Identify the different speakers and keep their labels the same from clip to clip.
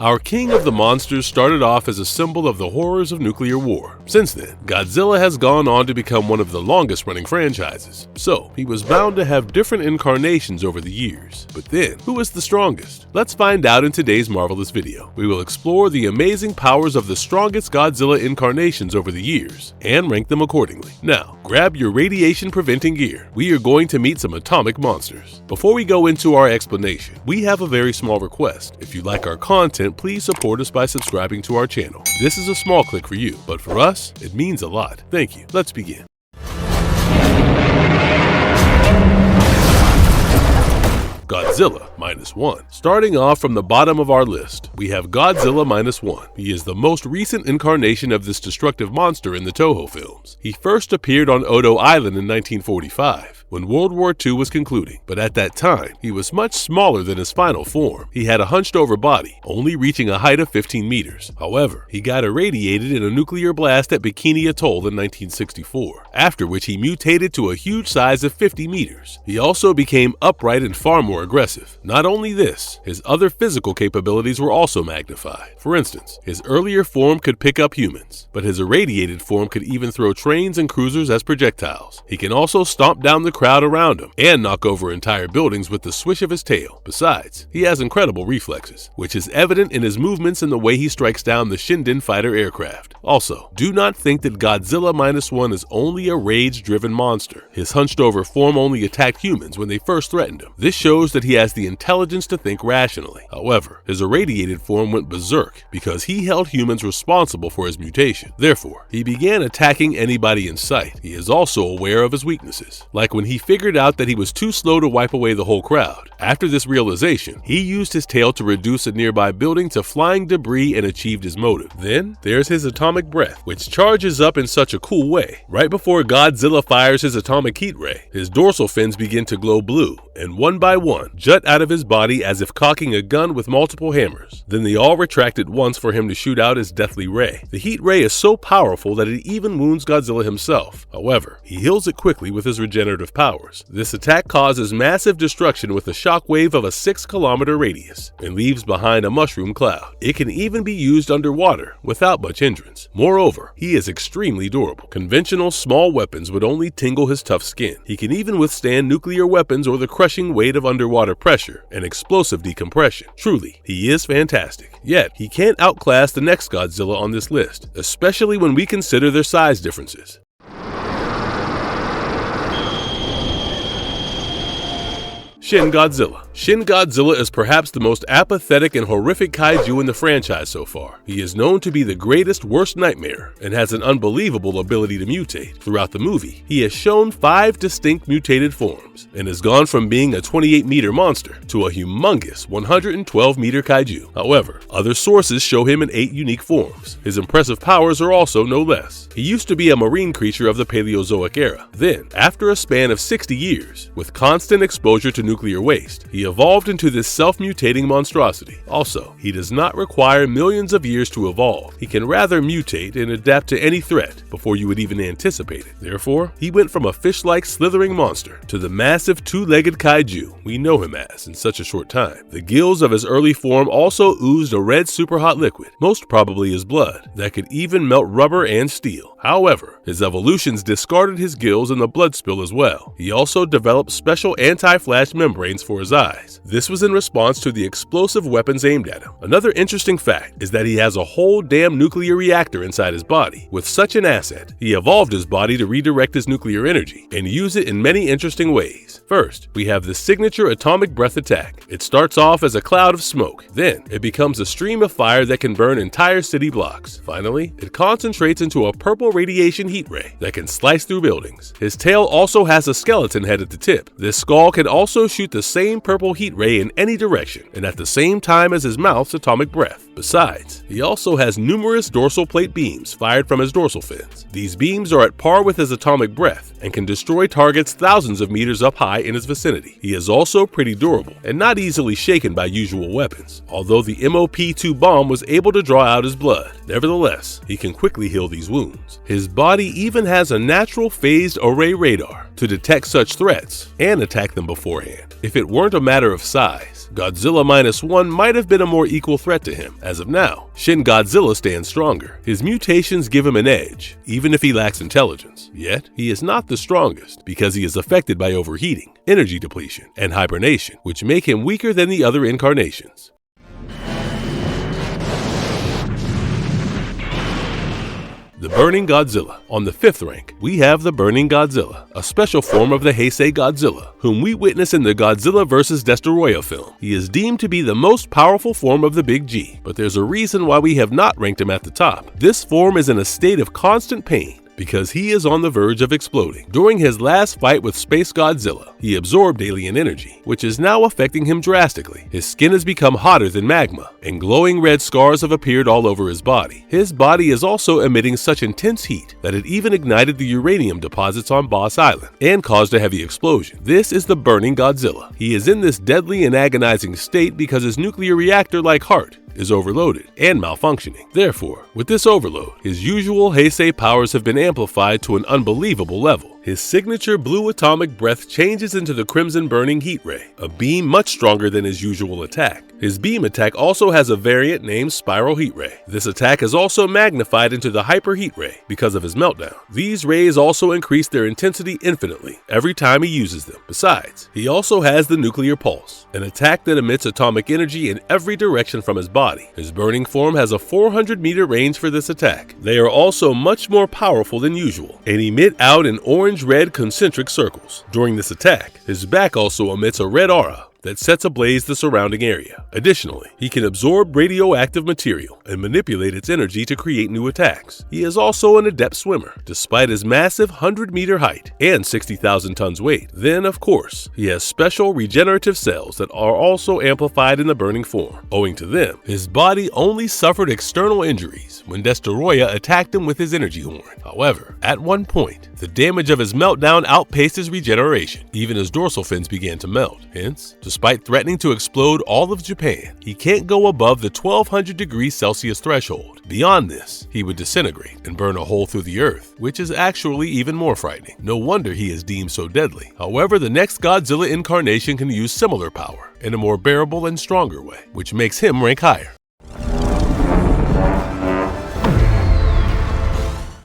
Speaker 1: Our king of the monsters started off as a symbol of the horrors of nuclear war. Since then, Godzilla has gone on to become one of the longest-running franchises, so he was bound to have different incarnations over the years. But then, who is the strongest? Let's find out in today's marvelous video. We will explore the amazing powers of the strongest Godzilla incarnations over the years, and rank them accordingly. Now, grab your radiation-preventing gear. We are going to meet some atomic monsters. Before we go into our explanation, we have a very small request. If you like our content, please support us by subscribing to our channel. This is a small click for you, but for us, it means a lot. Thank you. Let's begin. Godzilla -1. Starting off from the bottom of our list, we have Godzilla -1. He is the most recent incarnation of this destructive monster in the Toho films. He first appeared on Odo Island in 1945, when World War II was concluding, but at that time, he was much smaller than his final form. He had a hunched-over body, only reaching a height of 15 meters. However, he got irradiated in a nuclear blast at Bikini Atoll in 1964, after which he mutated to a huge size of 50 meters. He also became upright and far more aggressive. Not only this, his other physical capabilities were also magnified. For instance, his earlier form could pick up humans, but his irradiated form could even throw trains and cruisers as projectiles. He can also stomp down the crowd around him and knock over entire buildings with the swish of his tail. Besides, he has incredible reflexes, which is evident in his movements and the way he strikes down the Shinden fighter aircraft. Also, do not think that Godzilla -1 is only a rage-driven monster. His hunched-over form only attacked humans when they first threatened him. This shows that he has the intelligence to think rationally. However, his irradiated form went berserk because he held humans responsible for his mutation. Therefore, he began attacking anybody in sight. He is also aware of his weaknesses, like when he figured out that he was too slow to wipe away the whole crowd. After this realization, he used his tail to reduce a nearby building to flying debris and achieved his motive. Then, there's his atomic breath, which charges up in such a cool way. Right before Godzilla fires his atomic heat ray, his dorsal fins begin to glow blue, and one by one, jut out of his body as if cocking a gun with multiple hammers. Then they all retract at once for him to shoot out his deathly ray. The heat ray is so powerful that it even wounds Godzilla himself. However, he heals it quickly with his regenerative powers. This attack causes massive destruction with a shockwave of a 6-kilometer radius and leaves behind a mushroom cloud. It can even be used underwater without much hindrance. Moreover, he is extremely durable. Conventional small weapons would only tingle his tough skin. He can even withstand nuclear weapons or the crushing weight of underwater pressure and explosive decompression. Truly, he is fantastic. Yet, he can't outclass the next Godzilla on this list, especially when we consider their size differences. Shin Godzilla. Shin Godzilla is perhaps the most apathetic and horrific kaiju in the franchise so far. He is known to be the greatest worst nightmare and has an unbelievable ability to mutate. Throughout the movie, he has shown 5 distinct mutated forms and has gone from being a 28-meter monster to a humongous 112-meter kaiju. However, other sources show him in 8 unique forms. His impressive powers are also no less. He used to be a marine creature of the Paleozoic era. Then, after a span of 60 years, with constant exposure to nuclear waste, he evolved into this self-mutating monstrosity. Also, he does not require millions of years to evolve. He can rather mutate and adapt to any threat before you would even anticipate it. Therefore, he went from a fish-like slithering monster to the massive 2-legged kaiju we know him as in such a short time. The gills of his early form also oozed a red super-hot liquid, most probably his blood, that could even melt rubber and steel. However, his evolutions discarded his gills and the blood spill as well. He also developed special anti-flash membranes for his eyes. This was in response to the explosive weapons aimed at him. Another interesting fact is that he has a whole damn nuclear reactor inside his body. With such an asset, he evolved his body to redirect his nuclear energy and use it in many interesting ways. First, we have the signature atomic breath attack. It starts off as a cloud of smoke. Then, it becomes a stream of fire that can burn entire city blocks. Finally, it concentrates into a purple radiation heat ray that can slice through buildings. His tail also has a skeleton head at the tip. This skull can also shoot the same purple heat ray in any direction and at the same time as his mouth's atomic breath. Besides, he also has numerous dorsal plate beams fired from his dorsal fins. These beams are at par with his atomic breath and can destroy targets thousands of meters up high in his vicinity. He is also pretty durable and not easily shaken by usual weapons, although the MOP-2 bomb was able to draw out his blood. Nevertheless, he can quickly heal these wounds. His body even has a natural phased array radar to detect such threats and attack them beforehand. If it weren't a matter of size, Godzilla -1 might have been a more equal threat to him. As of now, Shin Godzilla stands stronger. His mutations give him an edge, even if he lacks intelligence. Yet, he is not the strongest because he is affected by overheating, energy depletion, and hibernation, which make him weaker than the other incarnations. The Burning Godzilla. On the 5th rank, we have the Burning Godzilla, a special form of the Heisei Godzilla, whom we witness in the Godzilla vs. Destoroyah film. He is deemed to be the most powerful form of the Big G, but there's a reason why we have not ranked him at the top. This form is in a state of constant pain, because he is on the verge of exploding. During his last fight with Space Godzilla, he absorbed alien energy, which is now affecting him drastically. His skin has become hotter than magma, and glowing red scars have appeared all over his body. His body is also emitting such intense heat that it even ignited the uranium deposits on Boss Island and caused a heavy explosion. This is the Burning Godzilla. He is in this deadly and agonizing state because his nuclear reactor, like heart, is overloaded and malfunctioning. Therefore, with this overload, his usual Heisei powers have been amplified to an unbelievable level. His signature blue atomic breath changes into the crimson burning heat ray, a beam much stronger than his usual attack. His beam attack also has a variant named Spiral Heat Ray. This attack is also magnified into the Hyper Heat Ray because of his meltdown. These rays also increase their intensity infinitely every time he uses them. Besides, he also has the Nuclear Pulse, an attack that emits atomic energy in every direction from his body. His burning form has a 400-meter range for this attack. They are also much more powerful than usual and emit out in orange-red concentric circles. During this attack, his back also emits a red aura that sets ablaze the surrounding area. Additionally, he can absorb radioactive material and manipulate its energy to create new attacks. He is also an adept swimmer, despite his massive 100-meter height and 60,000 tons weight. Then, of course, he has special regenerative cells that are also amplified in the burning form. Owing to them, his body only suffered external injuries when Destoroyah attacked him with his energy horn. However, at one point, the damage of his meltdown outpaced his regeneration. Even his dorsal fins began to melt. Hence, despite threatening to explode all of Japan, he can't go above the 1200 degrees Celsius threshold. Beyond this, he would disintegrate and burn a hole through the earth, which is actually even more frightening. No wonder he is deemed so deadly. However, the next Godzilla incarnation can use similar power in a more bearable and stronger way, which makes him rank higher.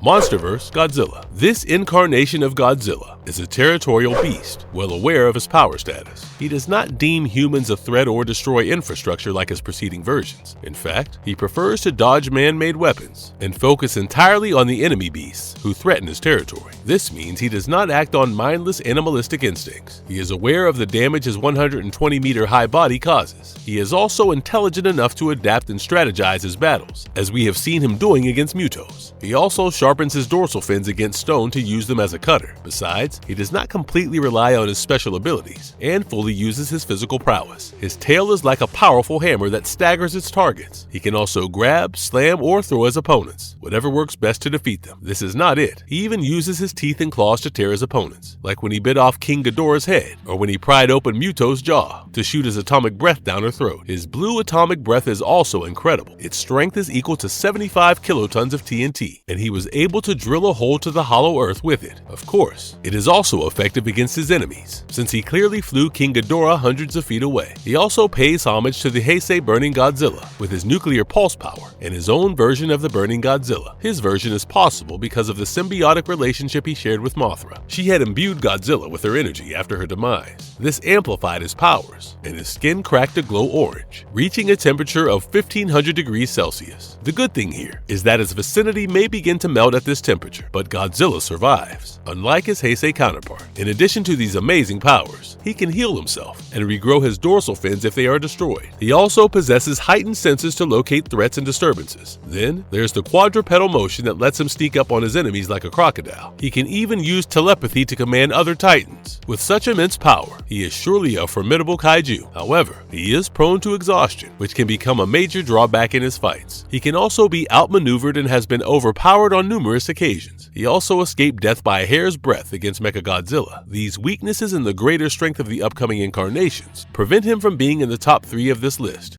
Speaker 1: Monsterverse Godzilla. This incarnation of Godzilla is a territorial beast, well aware of his power status. He does not deem humans a threat or destroy infrastructure like his preceding versions. In fact, he prefers to dodge man-made weapons and focus entirely on the enemy beasts who threaten his territory. This means he does not act on mindless animalistic instincts. He is aware of the damage his 120-meter high body causes. He is also intelligent enough to adapt and strategize his battles, as we have seen him doing against Mutos. He also sharpens his dorsal fins against stone to use them as a cutter. Besides, he does not completely rely on his special abilities and fully uses his physical prowess. His tail is like a powerful hammer that staggers its targets. He can also grab, slam, or throw his opponents, whatever works best to defeat them. This is not it. He even uses his teeth and claws to tear his opponents, like when he bit off King Ghidorah's head, or when he pried open Muto's jaw to shoot his atomic breath down her throat. His blue atomic breath is also incredible. Its strength is equal to 75 kilotons of TNT, and he was able to drill a hole to the hollow earth with it. Of course, it is also effective against his enemies, since he clearly flew King Ghidorah hundreds of feet away. He also pays homage to the Heisei Burning Godzilla with his nuclear pulse power and his own version of the Burning Godzilla. His version is possible because of the symbiotic relationship he shared with Mothra. She had imbued Godzilla with her energy after her demise. This amplified his powers, and his skin cracked to glow orange, reaching a temperature of 1500 degrees Celsius. The good thing here is that his vicinity may begin to melt at this temperature, but Godzilla survives, unlike his Heisei counterpart. In addition to these amazing powers, he can heal himself and regrow his dorsal fins if they are destroyed. He also possesses heightened senses to locate threats and disturbances. Then, there's the quadrupedal motion that lets him sneak up on his enemies like a crocodile. He can even use telepathy to command other titans. With such immense power, he is surely a formidable kaiju. However, he is prone to exhaustion, which can become a major drawback in his fights. He can also be outmaneuvered and has been overpowered on numerous occasions. He also escaped death by a hair's breadth against Mechagodzilla. These weaknesses and the greater strength of the upcoming incarnations prevent him from being in the top 3 of this list.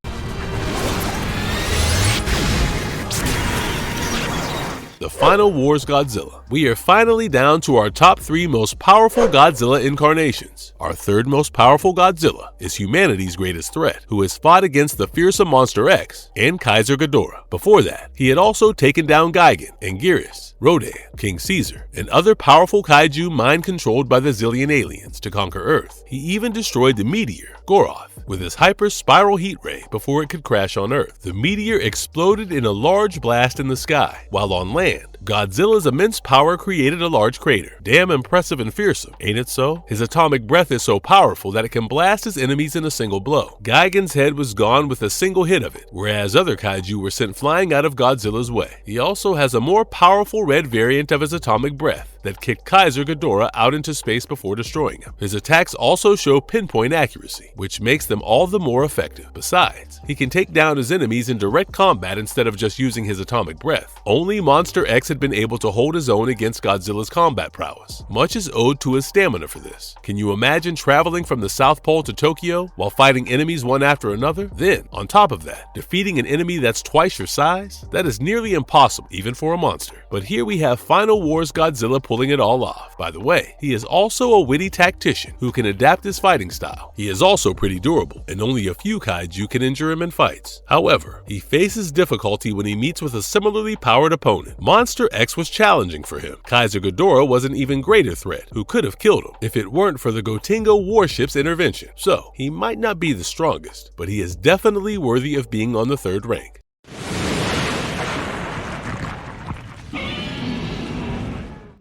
Speaker 1: the Final Wars Godzilla. We are finally down to our top 3 most powerful Godzilla incarnations. Our third most powerful Godzilla is humanity's greatest threat, who has fought against the fearsome Monster X and Kaiser Ghidorah. Before that, he had also taken down Gigan, Anguirus, Rodan, King Caesar, and other powerful kaiju mind-controlled by the Zillion aliens to conquer Earth. He even destroyed the meteor, Goroth, with his hyper-spiral heat ray before it could crash on Earth. The meteor exploded in a large blast in the sky, while on land, Godzilla's immense power created a large crater. Damn impressive and fearsome, ain't it so? His atomic breath is so powerful that it can blast his enemies in a single blow. Gigan's head was gone with a single hit of it, whereas other kaiju were sent flying out of Godzilla's way. He also has a more powerful red variant of his atomic breath that kicked Kaiser Ghidorah out into space before destroying him. His attacks also show pinpoint accuracy, which makes them all the more effective. Besides, he can take down his enemies in direct combat instead of just using his atomic breath. Only Monster X had been able to hold his own against Godzilla's combat prowess. Much is owed to his stamina for this. Can you imagine traveling from the South Pole to Tokyo while fighting enemies one after another? Then, on top of that, defeating an enemy that's twice your size? That is nearly impossible, even for a monster. But here we have Final Wars Godzilla pulling it all off. By the way, he is also a witty tactician who can adapt his fighting style. He is also pretty durable, and only a few kaiju can injure him in fights. However, he faces difficulty when he meets with a similarly powered opponent. Monster X was challenging for him. Kaiser Ghidorah was an even greater threat, who could have killed him if it weren't for the Gotengo warship's intervention. So, he might not be the strongest, but he is definitely worthy of being on the 3rd rank.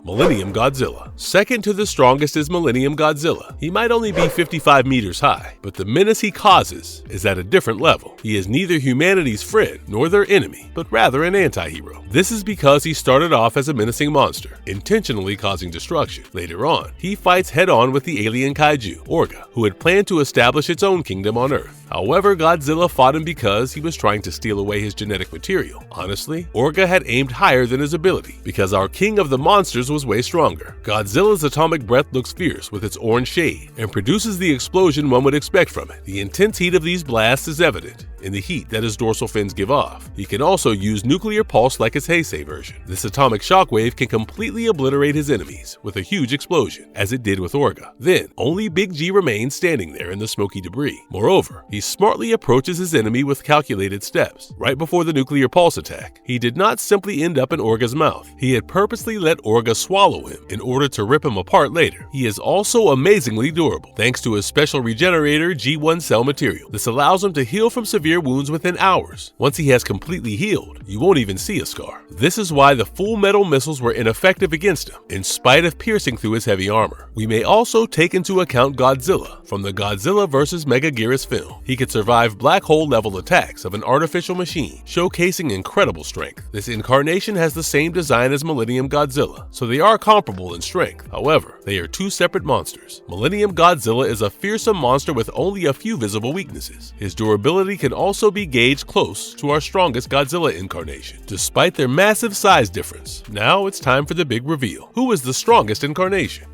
Speaker 1: Millennium Godzilla. Second to the strongest is Millennium Godzilla. He might only be 55 meters high, but the menace he causes is at a different level. He is neither humanity's friend nor their enemy, but rather an anti-hero. This is because he started off as a menacing monster, intentionally causing destruction. Later on, he fights head-on with the alien kaiju, Orga, who had planned to establish its own kingdom on Earth. However, Godzilla fought him because he was trying to steal away his genetic material. Honestly, Orga had aimed higher than his ability, because our king of the monsters was way stronger. Godzilla's atomic breath looks fierce with its orange shade, and produces the explosion one would expect from it. The intense heat of these blasts is evident in the heat that his dorsal fins give off. He can also use nuclear pulse like his Heisei version. This atomic shockwave can completely obliterate his enemies with a huge explosion, as it did with Orga. Then, only Big G remains standing there in the smoky debris. Moreover, he smartly approaches his enemy with calculated steps. Right before the nuclear pulse attack, he did not simply end up in Orga's mouth. He had purposely let Orga swallow him in order to rip him apart later. He is also amazingly durable, thanks to his special regenerator G1 cell material. This allows him to heal from severe wounds within hours. Once he has completely healed, you won't even see a scar. This is why the full metal missiles were ineffective against him, in spite of piercing through his heavy armor. We may also take into account Godzilla from the Godzilla vs. Megaguirus film. He could survive black hole level attacks of an artificial machine, showcasing incredible strength. This incarnation has the same design as Millennium Godzilla, so they are comparable in strength. However, they are two separate monsters. Millennium Godzilla is a fearsome monster with only a few visible weaknesses. His durability can also be gauged close to our strongest Godzilla incarnation, despite their massive size difference. Now it's time for the big reveal. Who is the strongest incarnation?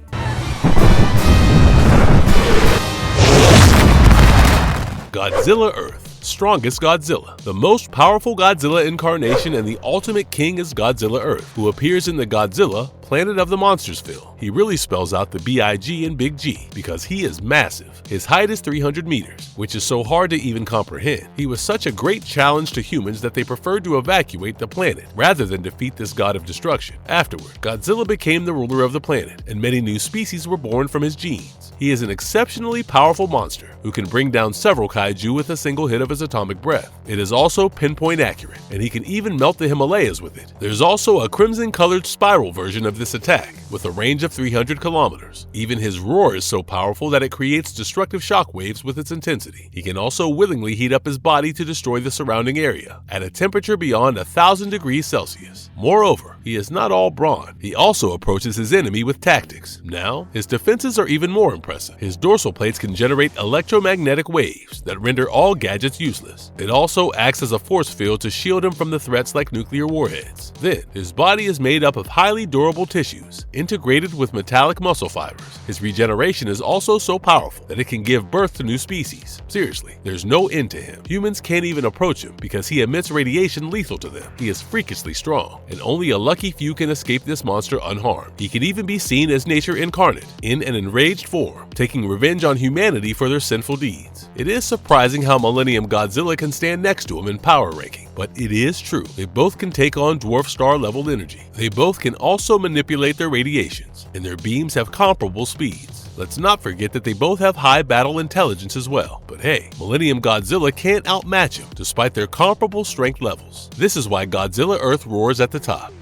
Speaker 1: Godzilla Earth. Strongest Godzilla. The most powerful Godzilla incarnation and the ultimate king is Godzilla Earth, who appears in the Godzilla Planet of the Monsters film. He really spells out the B-I-G in Big G because he is massive. His height is 300 meters, which is so hard to even comprehend. He was such a great challenge to humans that they preferred to evacuate the planet rather than defeat this god of destruction. Afterward, Godzilla became the ruler of the planet, and many new species were born from his genes. He is an exceptionally powerful monster who can bring down several kaiju with a single hit of his atomic breath. It is also pinpoint accurate, and he can even melt the Himalayas with it. There's also a crimson-colored spiral version of this attack with a range of 300 kilometers. Even his roar is so powerful that it creates destructive shock waves with its intensity. He can also willingly heat up his body to destroy the surrounding area at a temperature beyond 1,000 degrees Celsius. Moreover, he is not all brawn. He also approaches his enemy with tactics. Now, his defenses are even more impressive. His dorsal plates can generate electromagnetic waves that render all gadgets useless. It also acts as a force field to shield him from the threats like nuclear warheads. Then, his body is made up of highly durable tissues, integrated with metallic muscle fibers. His regeneration is also so powerful that it can give birth to new species. Seriously, there's no end to him. Humans can't even approach him because he emits radiation lethal to them. He is freakishly strong, and only a lucky few can escape this monster unharmed. He can even be seen as nature incarnate, in an enraged form, taking revenge on humanity for their sinful deeds. It is surprising how Millennium Godzilla can stand next to him in power ranking, but it is true. They both can take on dwarf star level energy. They both can also manipulate their radiations, and their beams have comparable speeds. Let's not forget that they both have high battle intelligence as well. But hey, Millennium Godzilla can't outmatch him despite their comparable strength levels. This is why Godzilla Earth roars at the top.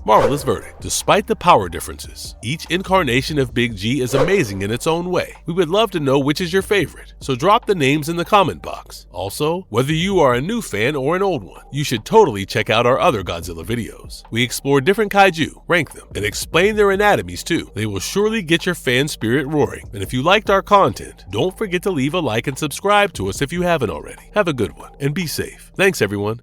Speaker 1: Marvelous verdict. Despite the power differences, each incarnation of Big G is amazing in its own way. We would love to know which is your favorite, so drop the names in the comment box. Also, whether you are a new fan or an old one, you should totally check out our other Godzilla videos. We explore different kaiju, rank them, and explain their anatomies too. They will surely get your fan spirit roaring. And if you liked our content, don't forget to leave a like and subscribe to us if you haven't already. Have a good one, and be safe. Thanks everyone.